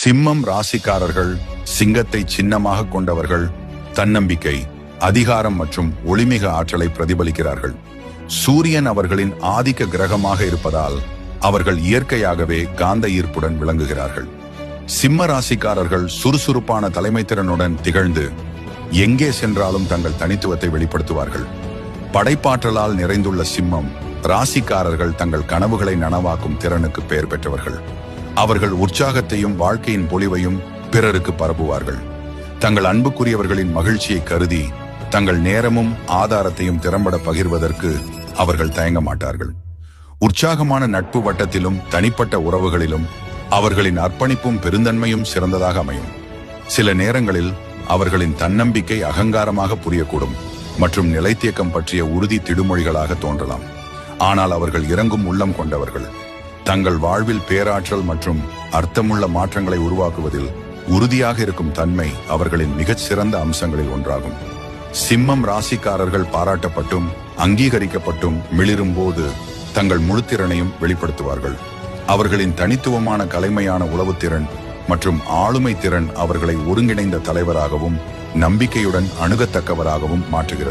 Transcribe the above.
சிம்மம் ராசிக்காரர்கள் சிங்கத்தை சின்னமாக கொண்டவர்கள். தன்னம்பிக்கை, அதிகாரம் மற்றும் ஒளிமிக ஆற்றலை பிரதிபலிக்கிறார்கள். சூரியன் அவர்களின் ஆதிக்க கிரகமாக இருப்பதால் அவர்கள் இயற்கையாகவே காந்த ஈர்ப்புடன் விளங்குகிறார்கள். சிம்ம ராசிக்காரர்கள் சுறுசுறுப்பான தலைமைத்திறனுடன் திகழ்ந்து எங்கே சென்றாலும் தங்கள் தனித்துவத்தை வெளிப்படுத்துவார்கள். படைப்பாற்றலால் நிறைந்துள்ள சிம்மம் ராசிக்காரர்கள் தங்கள் கனவுகளை நனவாக்கும் திறனுக்கு பெயர் பெற்றவர்கள். அவர்கள் உற்சாகத்தையும் வாழ்க்கையின் பொலிவையும் பிறருக்கு பரப்புவார்கள். தங்கள் அன்புக்குரியவர்களின் மகிழ்ச்சியை கருதி தங்கள் நேரமும் ஆதாரத்தையும் திறம்பட பகிர்வதற்கு அவர்கள் தயங்க மாட்டார்கள். உற்சாகமான நட்பு வட்டத்திலும் தனிப்பட்ட உறவுகளிலும் அவர்களின் அர்ப்பணிப்பும் பெருந்தன்மையும் சிறந்ததாக அமையும். சில நேரங்களில் அவர்களின் தன்னம்பிக்கை அகங்காரமாக புரியக்கூடும் மற்றும் நிலைத்தியக்கம் பற்றிய உறுதி திடுமொழிகளாக தோன்றலாம். ஆனால் அவர்கள் இறங்கும் உள்ளம் கொண்டவர்கள். தங்கள் வாழ்வில் பேராற்றல் மற்றும் அர்த்தமுள்ள மாற்றங்களை உருவாக்குவதில் உறுதியாக இருக்கும் தன்மை அவர்களின் மிகச் சிறந்த அம்சங்களில் ஒன்றாகும். சிம்மம் ராசிக்காரர்கள் பாராட்டப்பட்டும் அங்கீகரிக்கப்பட்டும் மிளிரும் போது தங்கள் முழுத்திறனையும் வெளிப்படுத்துவார்கள். அவர்களின் தனித்துவமான கலைமையான உளவுத்திறன் மற்றும் ஆளுமை திறன் அவர்களை ஒருங்கிணைந்த தலைவராகவும் நம்பிக்கையுடன் அணுகத்தக்கவராகவும் மாற்றுகிறது.